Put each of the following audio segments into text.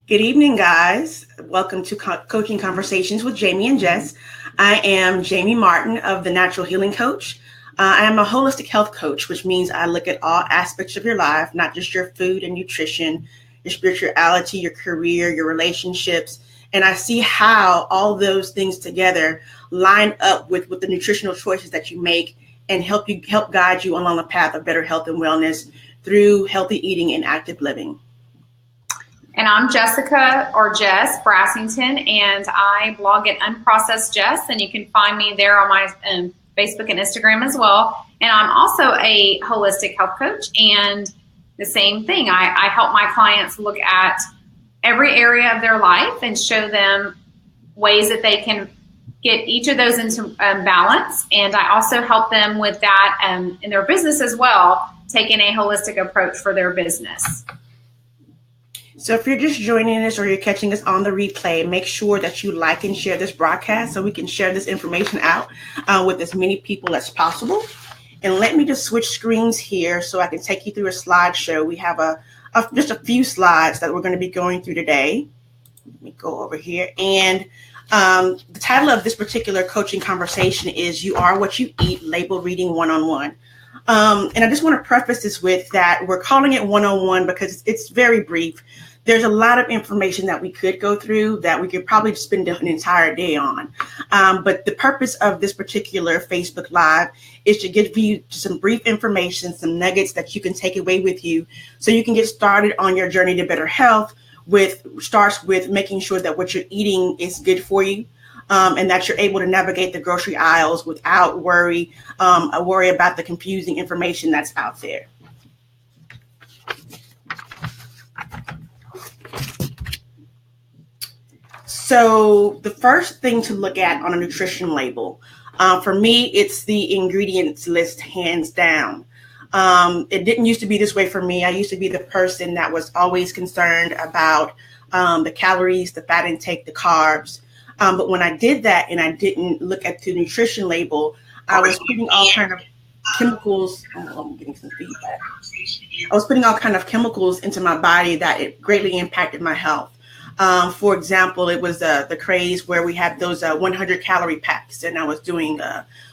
Good evening, guys. Welcome to Coaching Conversations with Jamie and Jess. I am Jamie Martin of The Natural Healing Coach. I am a holistic health coach, which means I look at all aspects of your life, not just your food and nutrition, your spirituality, your career, your relationships, and I see how all those things together line up with the nutritional choices that you make and help guide you along the path of better health and wellness through healthy eating and active living. And I'm Jessica, or Jess Brassington, and I blog at UnProcessedJess, and you can find me there on my Facebook and Instagram as well. And I'm also a holistic health coach, and the same thing. I help my clients look at every area of their life and show them ways that they can get each of those into balance. And I also help them with that in their business as well, taking a holistic approach for their business. So if you're just joining us or you're catching us on the replay, make sure that you like and share this broadcast so we can share this information out with as many people as possible. And let me just switch screens here so I can take you through a slideshow. We have just a few slides that we're going to be going through today. Let me go over here. And the title of this particular coaching conversation is You Are What You Eat, Label Reading One-on-One. And I just want to preface this with that we're calling it one-on-one because it's very brief. There's a lot of information that we could go through that we could probably spend an entire day on. But the purpose of this particular Facebook Live is to give you some brief information, some nuggets that you can take away with you so you can get started on your journey to better health, starts with making sure that what you're eating is good for you. And that you're able to navigate the grocery aisles without worry about the confusing information that's out there. So the first thing to look at on a nutrition label, for me, it's the ingredients list, hands down. It didn't used to be this way for me. I used to be the person that was always concerned about the calories, the fat intake, the carbs. But when I did that and I didn't look at the nutrition label, I was putting all kind of chemicals. Oh, I'm getting some feedback. I was putting all kind of chemicals into my body that it greatly impacted my health. For example, it was the craze where we had those 100 calorie packs, and I was doing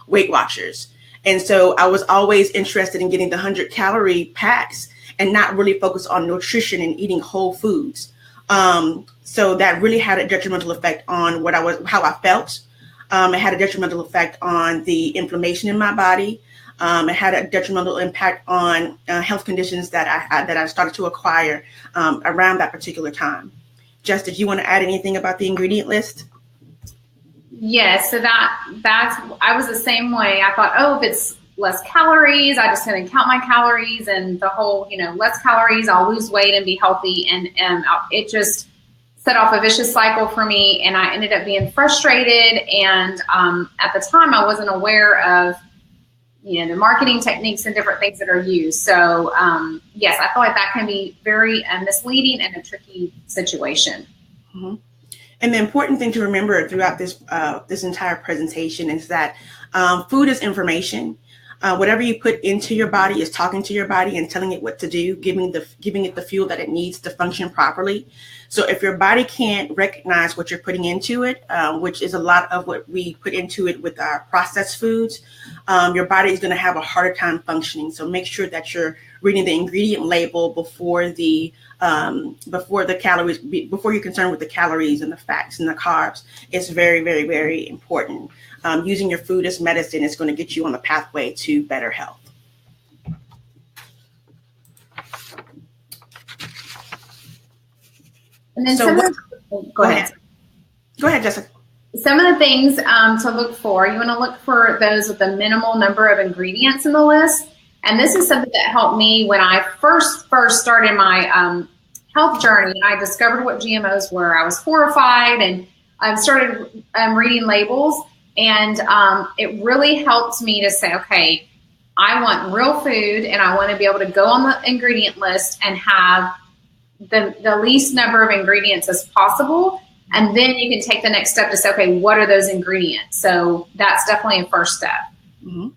Weight Watchers. And so I was always interested in getting the 100 calorie packs and not really focus on nutrition and eating whole foods. So that really had a detrimental effect on how I felt. It had a detrimental effect on the inflammation in my body. It had a detrimental impact on health conditions that I started to acquire around that particular time. Jess, did you want to add anything about the ingredient list? Yes, so that's I was the same way. I thought, if it's less calories, I just going to count my calories, and the whole, less calories, I'll lose weight and be healthy. And it just set off a vicious cycle for me, and I ended up being frustrated. And at the time, I wasn't aware of, the marketing techniques and different things that are used. So yes, I feel like that can be very misleading and a tricky situation. Mm-hmm. And the important thing to remember throughout this entire presentation is that food is information. Whatever you put into your body is talking to your body and telling it what to do, giving it the fuel that it needs to function properly. So if your body can't recognize what you're putting into it, which is a lot of what we put into it with our processed foods, your body is going to have a harder time functioning. So make sure that you're reading the ingredient label before the calories, before you're concerned with the calories and the fats and the carbs. It's very, very, very important. Using your food as medicine is going to get you on the pathway to better health. And then go ahead. Go ahead, Jessica. Some of the things to look for, you want to look for those with the minimal number of ingredients in the list. And this is something that helped me when I first started my health journey. I discovered what GMOs were. I was horrified, and I started reading labels. And it really helped me to say, okay, I want real food, and I want to be able to go on the ingredient list and have the least number of ingredients as possible. And then you can take the next step to say, okay, what are those ingredients? So that's definitely a first step. Mm-hmm.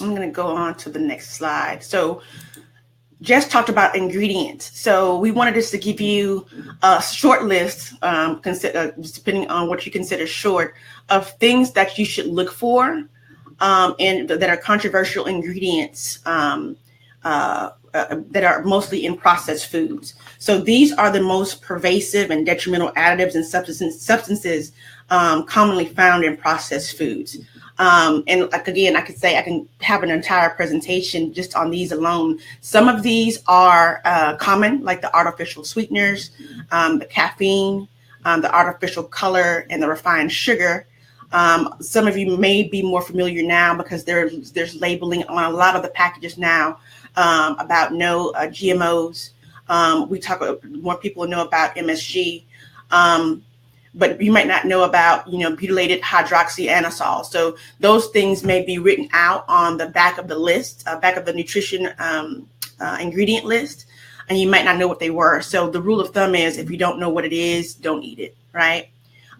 I'm going to go on to the next slide. So Jess talked about ingredients. So we wanted just to give you a short list, depending on what you consider short, of things that you should look for and that are controversial ingredients that are mostly in processed foods. So these are the most pervasive and detrimental additives and substances commonly found in processed foods. And like, again, I could say I can have an entire presentation just on these alone. Some of these are common, like the artificial sweeteners, the caffeine, the artificial color, and the refined sugar. Some of you may be more familiar now because there's labeling on a lot of the packages now about no GMOs. More people know about MSG. But you might not know about, butylated hydroxyanisole. So those things may be written out on the back of the list, back of the nutrition ingredient list, and you might not know what they were. So the rule of thumb is if you don't know what it is, don't eat it, right?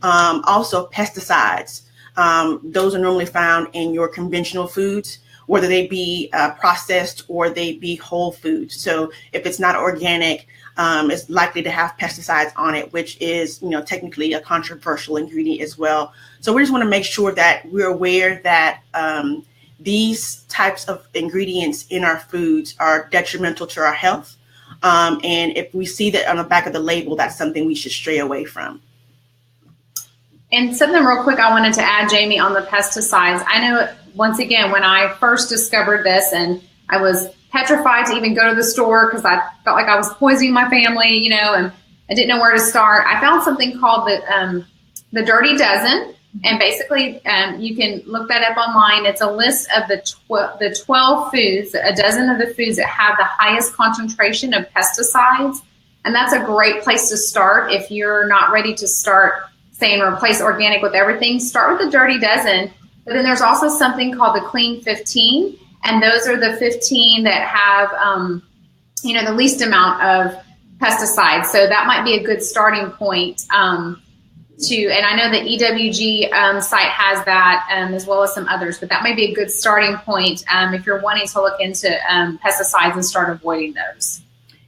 Also, pesticides. Those are normally found in your conventional foods, whether they be processed or they be whole foods. So if it's not organic, it's likely to have pesticides on it, which is, technically a controversial ingredient as well. So we just want to make sure that we're aware that these types of ingredients in our foods are detrimental to our health. And if we see that on the back of the label, that's something we should stray away from. And something real quick I wanted to add, Jamie, on the pesticides. I know, once again, when I first discovered this, and I was petrified to even go to the store because I felt like I was poisoning my family, and I didn't know where to start. I found something called the Dirty Dozen, and basically you can look that up online. It's a list of the 12 foods, a dozen of the foods that have the highest concentration of pesticides, and that's a great place to start if you're not ready to start saying replace organic with everything. Start with the Dirty Dozen, but then there's also something called the Clean 15. And those are the 15 that have, the least amount of pesticides. So that might be a good starting point and I know the EWG site has that as well as some others, but that might be a good starting point if you're wanting to look into pesticides and start avoiding those.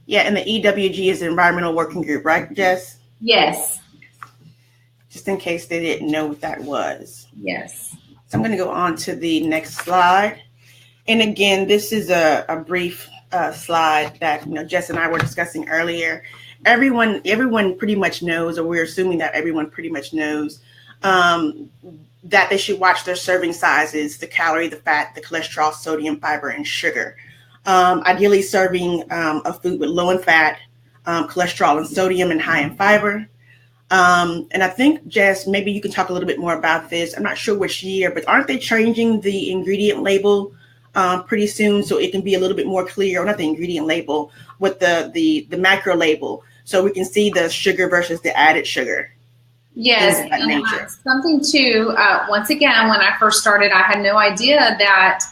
Yeah, and the EWG is the Environmental Working Group, right, Jess? Yes. Just in case they didn't know what that was. Yes. So I'm going to go on to the next slide. And again, this is a brief slide that Jess and I were discussing earlier. Everyone pretty much knows, or we're assuming that everyone pretty much knows, that they should watch their serving sizes, the calorie, the fat, the cholesterol, sodium, fiber, and sugar. Ideally serving a food with low in fat, cholesterol and sodium, and high in fiber. And I think, Jess, maybe you can talk a little bit more about this. I'm not sure which year, but aren't they changing the ingredient label pretty soon so it can be a little bit more clear, or not the ingredient label, with the macro label, so we can see the sugar versus the added sugar? Yes, and something too, once again, when I first started, I had no idea that,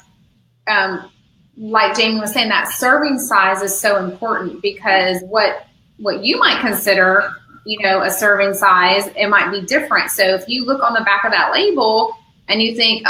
like Jamie was saying, that serving size is so important, because what you might consider, a serving size, it might be different. So if you look on the back of that label and you think,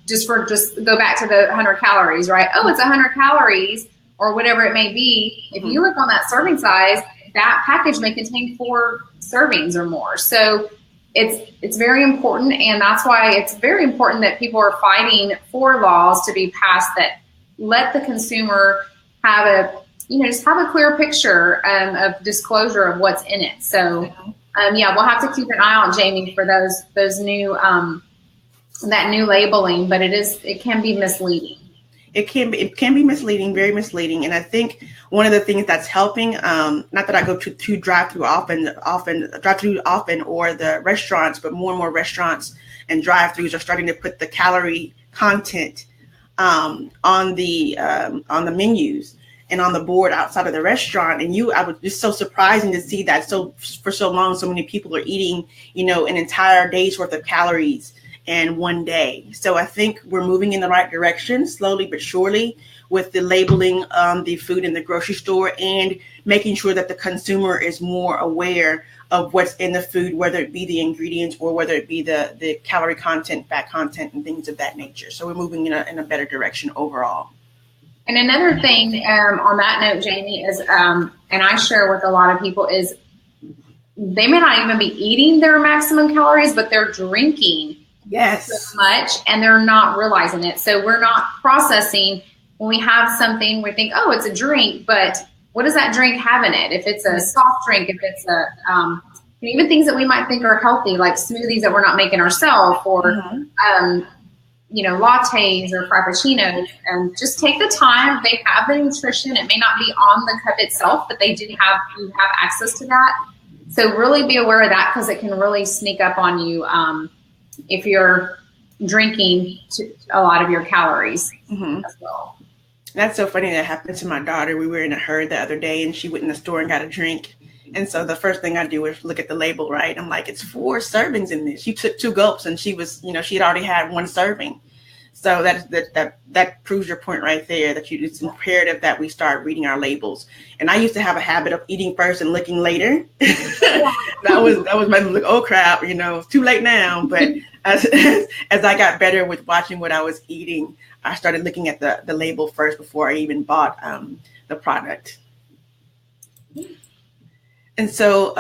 just go back to the 100 calories, right? Oh, it's 100 calories or whatever it may be. If you look on that serving size, that package may contain 4 servings or more. So it's very important. And that's why it's very important that people are fighting for laws to be passed that let the consumer have just have a clear picture of disclosure of what's in it. So we'll have to keep an eye on, Jamie, for those new, that new labeling, but it can be misleading. It can be misleading, very misleading. And I think one of the things that's helping, not that I go to drive-through often, or the restaurants, but more and more restaurants and drive-throughs are starting to put the calorie content on the menus and on the board outside of the restaurant. And I was just so surprising to see that. So for so long, so many people are eating, an entire day's worth of calories in one day. So I think we're moving in the right direction, slowly but surely, with the labeling the food in the grocery store, and making sure that the consumer is more aware of what's in the food, whether it be the ingredients or whether it be the calorie content, fat content, and things of that nature. So we're moving in a better direction overall. And another thing on that note, Jamie, is, and I share with a lot of people, is they may not even be eating their maximum calories, but they're drinking so much and they're not realizing it. So we're not processing when we have something, we think, oh, it's a drink, but what does that drink have in it? If it's a soft drink, if it's even things that we might think are healthy, like smoothies that we're not making ourselves, or lattes or frappuccinos, and just take the time. They have the nutrition. It may not be on the cup itself, but you have access to that. So really be aware of that, because it can really sneak up on you if you're drinking a lot of your calories as well. That's so funny. That happened to my daughter. We were in a hurry the other day, and she went in the store and got a drink. And so the first thing I do is look at the label, right? I'm like, it's 4 servings in this. She took 2 gulps, and she was, she had already had 1 serving. So that proves your point right there, that it's imperative that we start reading our labels. And I used to have a habit of eating first and looking later. that was my look. Oh crap, it's too late now. But as I got better with watching what I was eating, I started looking at the label first before I even bought the product. And so,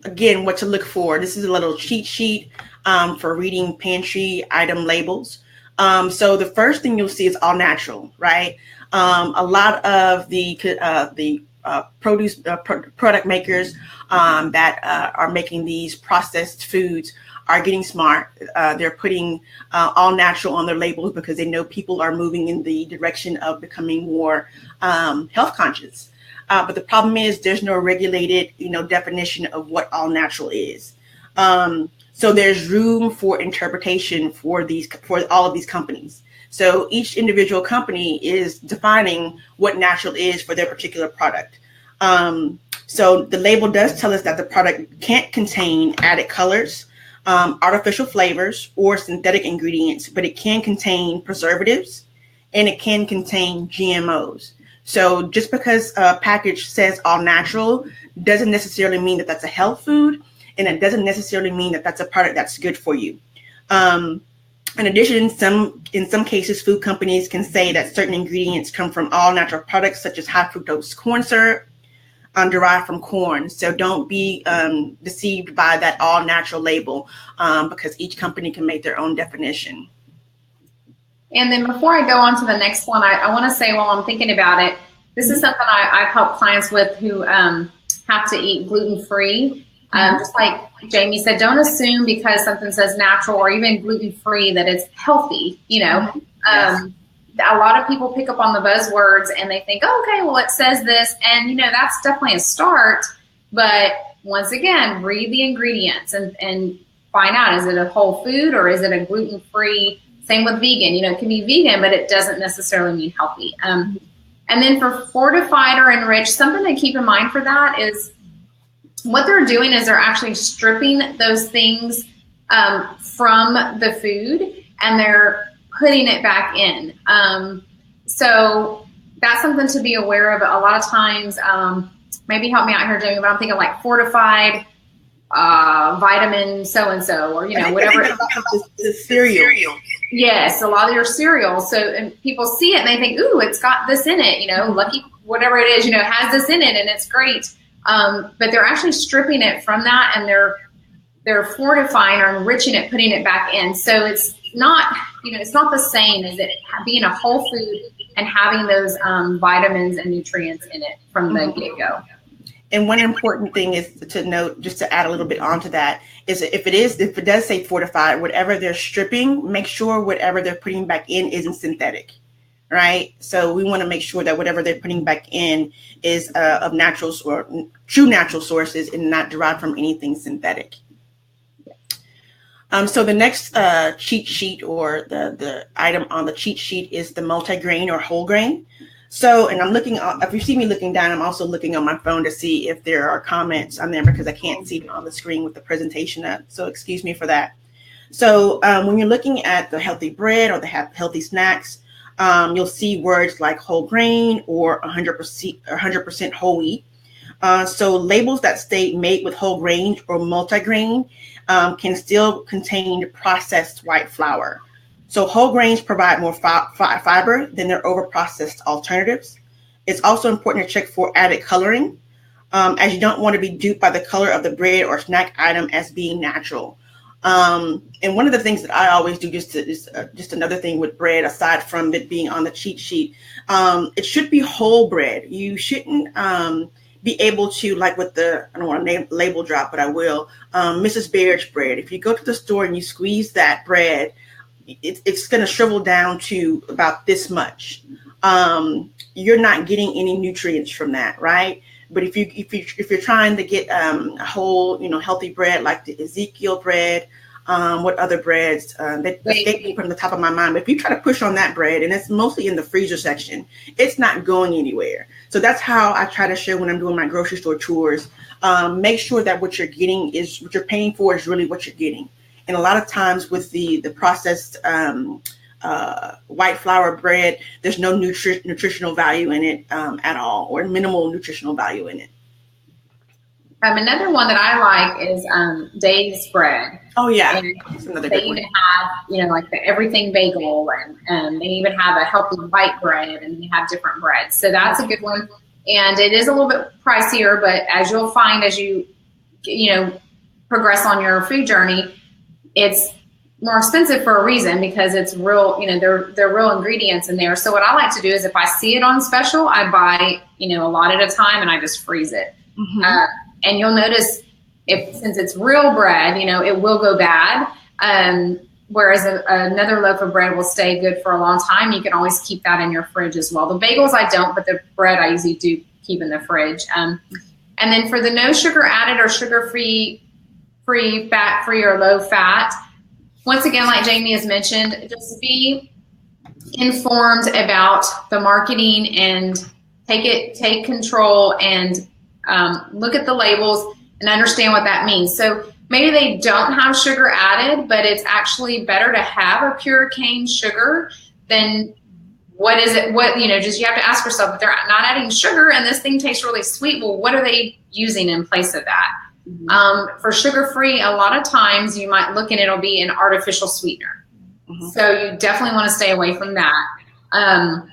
again, what to look for. This is a little cheat sheet for reading pantry item labels. So the first thing you'll see is all natural, right? A lot of the product makers that are making these processed foods are getting smart. They're putting all natural on their labels because they know people are moving in the direction of becoming more health conscious. But the problem is there's no regulated, definition of what all natural is. So there's room for interpretation for all of these companies. So each individual company is defining what natural is for their particular product. So the label does tell us that the product can't contain added colors, artificial flavors, or synthetic ingredients, but it can contain preservatives and it can contain GMOs. So just because a package says all natural doesn't necessarily mean that that's a health food, and it doesn't necessarily mean that that's a product that's good for you. In addition, in some cases, food companies can say that certain ingredients come from all natural products, such as high fructose corn syrup derived from corn. So don't be deceived by that all natural label because each company can make their own definition. And then before I go on to the next one, I want to say, while I'm thinking about it, this is something I've helped clients with who have to eat gluten-free. Just like Jamie said, don't assume because something says natural or even gluten-free that it's healthy. A lot of people pick up on the buzzwords and they think, oh, okay, well, it says this. And, that's definitely a start. But once again, read the ingredients and find out, is it a whole food or is it a gluten-free? Same with vegan. It can be vegan, but it doesn't necessarily mean healthy. And then for fortified or enriched, something to keep in mind for that is what they're doing is they're actually stripping those things from the food and they're putting it back in. So that's something to be aware of. A lot of times, maybe help me out here, Jamie, but I'm thinking like fortified vitamin so-and-so, or, whatever. The cereal. Yes, a lot of your cereal. So, and people see it and they think, ooh, it's got this in it, lucky, whatever it is, has this in it and it's great. But they're actually stripping it from that and they're fortifying or enriching it, putting it back in. So it's not, it's not the same as it being a whole food and having those vitamins and nutrients in it from the get-go. And one important thing is to note, just to add a little bit onto that, is if it does say fortified, whatever they're stripping, make sure whatever they're putting back in isn't synthetic, right? So we want to make sure that whatever they're putting back in is of natural or true natural sources and not derived from anything synthetic. So the next cheat sheet, or the item on the cheat sheet, is the multigrain or whole grain. So, and I'm looking, if you see me looking down, I'm also looking on my phone to see if there are comments on there because I can't see on the screen with the presentation up. So excuse me for that. So when you're looking at the healthy bread or the healthy snacks, you'll see words like whole grain or 100% whole wheat. So labels that state made with whole grain or multigrain can still contain processed white flour. So whole grains provide more fiber than their overprocessed alternatives. It's also important to check for added coloring, as you don't want to be duped by the color of the bread or snack item as being natural. And one of the things that I always do, just another thing with bread, aside from it being on the cheat sheet, it should be whole bread. You shouldn't be able to, like with the, I don't want to label drop, but I will, Mrs. Baird's bread. If you go to the store and you squeeze that bread, it's going to shrivel down to about this much. You're not getting any nutrients from that, right? But if you're trying to get a whole, healthy bread like the Ezekiel bread, what other breads that escape me from the top of my mind. But if you try to push on that bread, and it's mostly in the freezer section, it's not going anywhere. So that's how I try to show when I'm doing my grocery store tours. Make sure that what you're getting is what you're paying for is really what you're getting. And a lot of times with the processed white flour bread, there's no nutritional value in it at all, or minimal nutritional value in it. Another one that I like is Dave's bread. Oh yeah, they even have like the everything bagel, and they even have a healthy white bread, and they have different breads. So that's a good one, and it is a little bit pricier, but as you'll find as you progress on your food journey, it's more expensive for a reason, because it's real, they're real ingredients in there. So what I like to do is if I see it on special, I buy, a lot at a time, and I just freeze it. Mm-hmm. And you'll notice since it's real bread, it will go bad. Whereas another loaf of bread will stay good for a long time. You can always keep that in your fridge as well. The bagels I don't, but the bread I usually do keep in the fridge. And then for the no sugar added or sugar-free, fat-free or low fat, once again, like Jamie has mentioned, just be informed about the marketing and take control and look at the labels and understand what that means. So maybe they don't have sugar added, but it's actually better to have a pure cane sugar than what is it? Just you have to ask yourself, if they're not adding sugar and this thing tastes really sweet, well, what are they using in place of that? Mm-hmm. For sugar-free, a lot of times you might look and it'll be an artificial sweetener. Mm-hmm. So you definitely want to stay away from that. And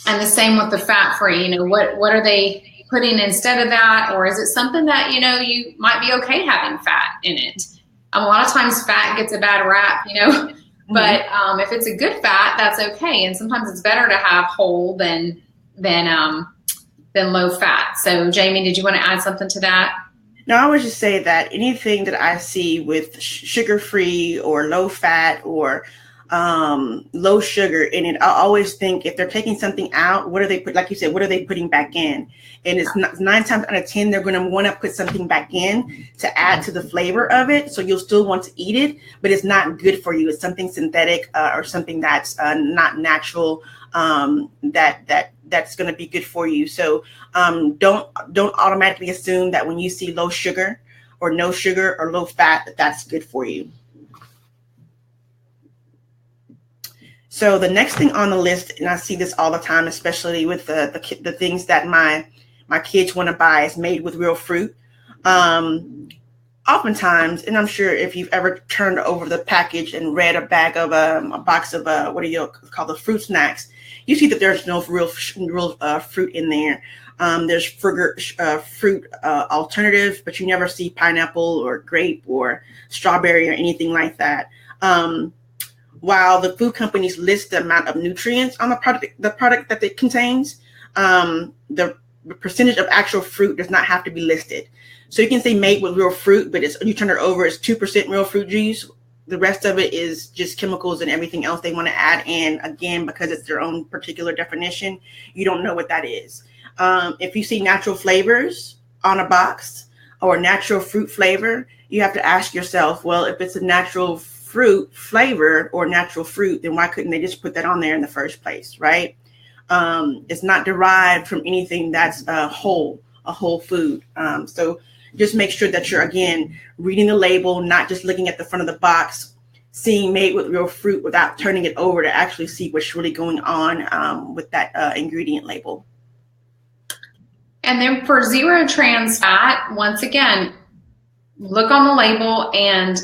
the same with the fat-free, what are they putting instead of that? Or is it something that, you might be okay having fat in it? A lot of times fat gets a bad rap, mm-hmm. But if it's a good fat, that's okay. And sometimes it's better to have whole than low fat. So Jamie, did you want to add something to that? No, I would just say that anything that I see with sugar-free or low fat or low sugar in it, I always think if they're taking something out, what are they like you said, what are they putting back in? And it's 9 times out of 10, they're going to want to put something back in to add to the flavor of it. So you'll still want to eat it, but it's not good for you. It's something synthetic or something that's not natural, that's going to be good for you. So don't automatically assume that when you see low sugar or no sugar or low fat, that's good for you. So the next thing on the list, and I see this all the time, especially with the things that my kids want to buy, is made with real fruit. Oftentimes, and I'm sure if you've ever turned over the package and read a box of what do you call the fruit snacks, you see that there's no real fruit in there. There's fruit alternative, but you never see pineapple or grape or strawberry or anything like that. While the food companies list the amount of nutrients on the product that it contains, the percentage of actual fruit does not have to be listed. So you can say made with real fruit, but you turn it over, it's 2% real fruit juice. The rest of it is just chemicals and everything else they want to add in. Again, because it's their own particular definition, you don't know what that is. If you see natural flavors on a box or natural fruit flavor, you have to ask yourself, well, if it's a natural fruit flavor or natural fruit, then why couldn't they just put that on there in the first place, right? It's not derived from anything that's a whole food. So just make sure that you're, again, reading the label, not just looking at the front of the box, seeing made with real fruit without turning it over to actually see what's really going on with that ingredient label. And then for zero trans fat, once again, look on the label and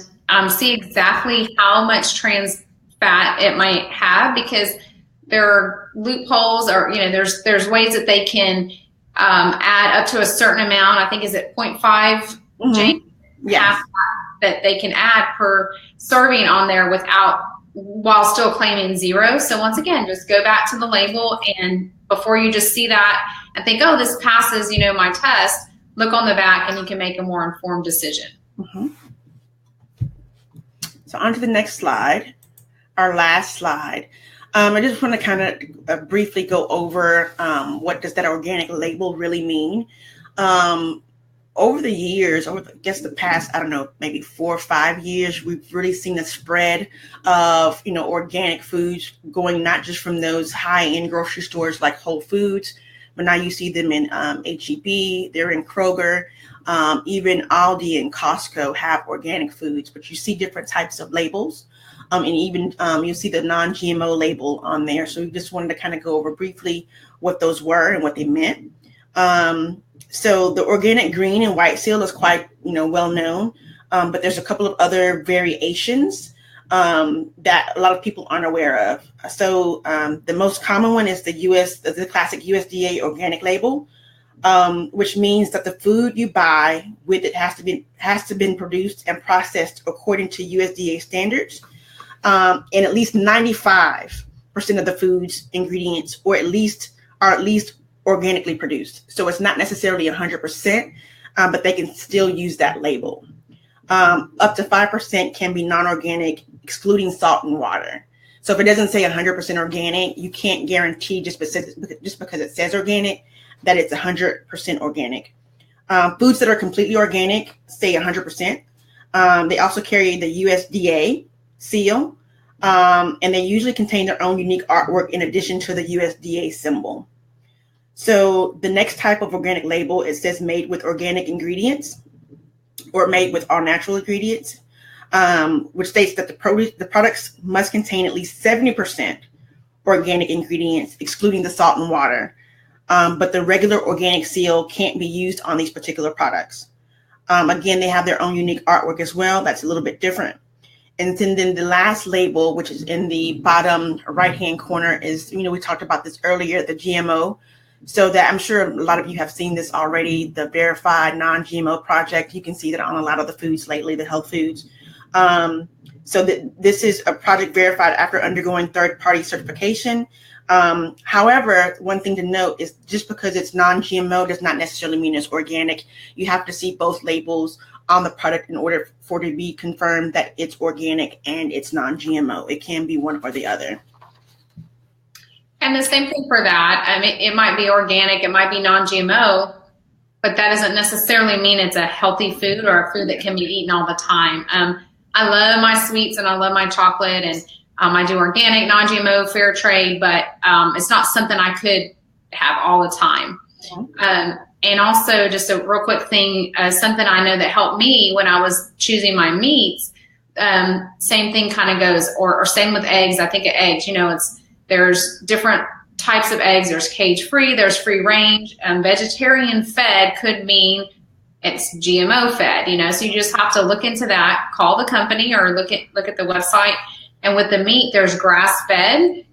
see exactly how much trans fat it might have, because there are loopholes, or there's ways that they can add up to a certain amount. I think is it 0.5 Jane, yes, that they can add per serving on there while still claiming 0. So once again, just go back to the label, and before you just see that and think, oh, this passes, my test, look on the back and you can make a more informed decision. So on to the next slide, our last slide. I just want to kind of briefly go over what does that organic label really mean. Over the years, I guess the past, maybe 4 or 5 years, we've really seen a spread of, organic foods going not just from those high-end grocery stores like Whole Foods, but now you see them in H-E-B, they're in Kroger, even Aldi and Costco have organic foods, but you see different types of labels. And even you'll see the non-GMO label on there. So we just wanted to kind of go over briefly what those were and what they meant. So the organic green and white seal is quite, well known, but there's a couple of other variations that a lot of people aren't aware of. So the most common one is the classic USDA organic label, which means that the food you buy with it has to been produced and processed according to USDA standards, and at least 95% of the food's ingredients are at least organically produced. So it's not necessarily 100%, but they can still use that label. Up to 5% can be non-organic, excluding salt and water. So if it doesn't say 100% organic, you can't guarantee just because it says organic that it's 100% organic. Foods that are completely organic say 100%. They also carry the USDA seal, and they usually contain their own unique artwork in addition to the USDA symbol. So the next type of organic label, it says made with organic ingredients or made with all natural ingredients, which states that the products must contain at least 70% organic ingredients, excluding the salt and water. But the regular organic seal can't be used on these particular products. Again, they have their own unique artwork as well. That's a little bit different. And then the last label, which is in the bottom right-hand corner, is, we talked about this earlier, the GMO. So that I'm sure a lot of you have seen this already, the Verified Non-GMO Project. You can see that on a lot of the foods lately, the health foods. So this is a project verified after undergoing third-party certification. However, one thing to note is just because it's non-GMO does not necessarily mean it's organic. You have to see both labels on the product in order for it to be confirmed that it's organic and it's non-GMO. It can be one or the other. And the same thing for that. I mean, it might be organic, it might be non-GMO, but that doesn't necessarily mean it's a healthy food or a food that can be eaten all the time. I love my sweets and I love my chocolate, and I do organic, non-GMO, fair trade, but it's not something I could have all the time. And also, just a real quick thing, something I know that helped me when I was choosing my meats, same thing kind of goes, or same with eggs. I think of eggs, there's different types of eggs. There's cage-free, there's free-range. Vegetarian-fed could mean it's GMO fed, so you just have to look into that, call the company or look at the website. And with the meat, there's grass-fed,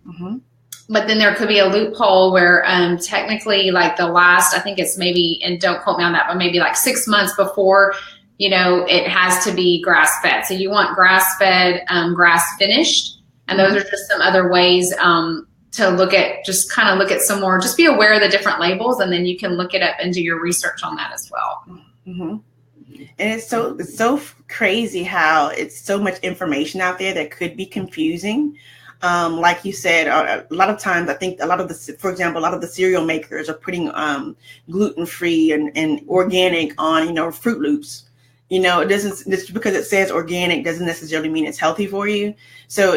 but then there could be a loophole where technically like the last, I think it's maybe, and don't quote me on that, but maybe like 6 months before, it has to be grass-fed. So you want grass-fed, grass-finished. And those are just some other ways to look at some more, just be aware of the different labels, and then you can look it up and do your research on that as well. And it's so crazy how it's so much information out there that could be confusing. Like you said, a lot of times I think for example, a lot of the cereal makers are putting gluten-free and organic on, Fruit Loops. It doesn't, just because it says organic doesn't necessarily mean it's healthy for you. So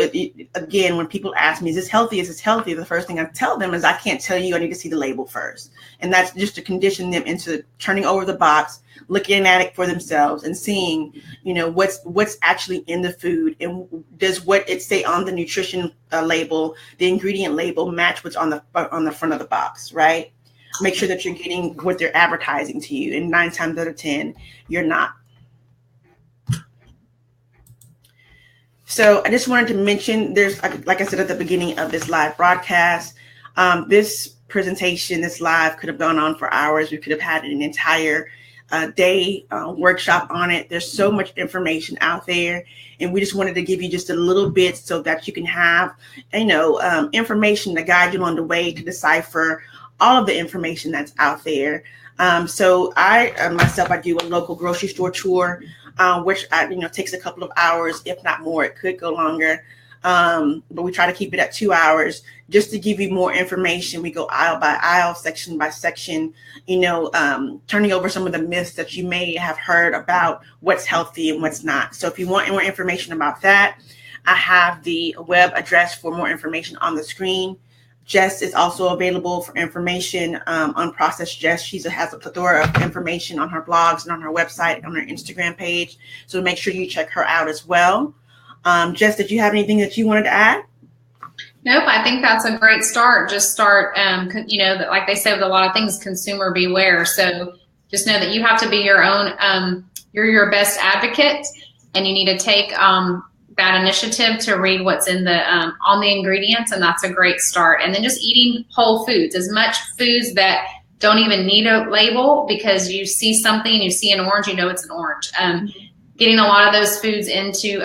again, when people ask me, is this healthy? The first thing I tell them is I can't tell you, I need to see the label first. And that's just to condition them into turning over the box, looking at it for themselves and seeing, what's actually in the food, and does what it say on the nutrition label, the ingredient label, match what's on the front of the box, right? Make sure that you're getting what they're advertising to you. And 9 times out of 10, you're not. So I just wanted to mention, there's, like I said at the beginning of this live broadcast, this presentation, this live could have gone on for hours. We could have had an entire day workshop on it. There's so much information out there, and we just wanted to give you just a little bit so that you can have, information to guide you on the way to decipher all of the information that's out there. So I myself, I do a local grocery store tour, which takes a couple of hours, if not more. It could go longer, but we try to keep it at 2 hours just to give you more information. We go aisle by aisle, section by section, turning over some of the myths that you may have heard about what's healthy and what's not. So if you want more information about that, I have the web address for more information on the screen. Jess is also available for information. UnProcessedJess, she has a plethora of information on her blogs and on her website, on her Instagram page. So make sure you check her out as well. Jess, did you have anything that you wanted to add? Nope, I think that's a great start. Just start, like they say with a lot of things, consumer beware. So just know that you have to be your own, you're your best advocate, and you need to take that initiative to read what's in the on the ingredients, and that's a great start. And then just eating whole foods, as much foods that don't even need a label, because you see something, you see an orange, it's an orange. Getting a lot of those foods into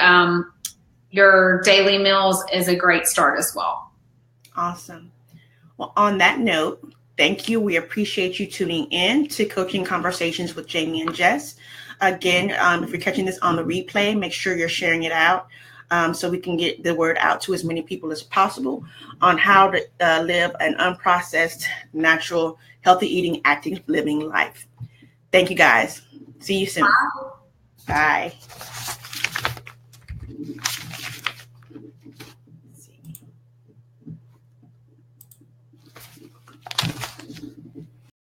your daily meals is a great start as well. Awesome. Well, on that note, thank you. We appreciate you tuning in to Coaching Conversations with Jamie and Jess. Again, if you're catching this on the replay, make sure you're sharing it out so we can get the word out to as many people as possible on how to live an unprocessed, natural, healthy eating, active living life. Thank you, guys. See you soon. Bye. Bye.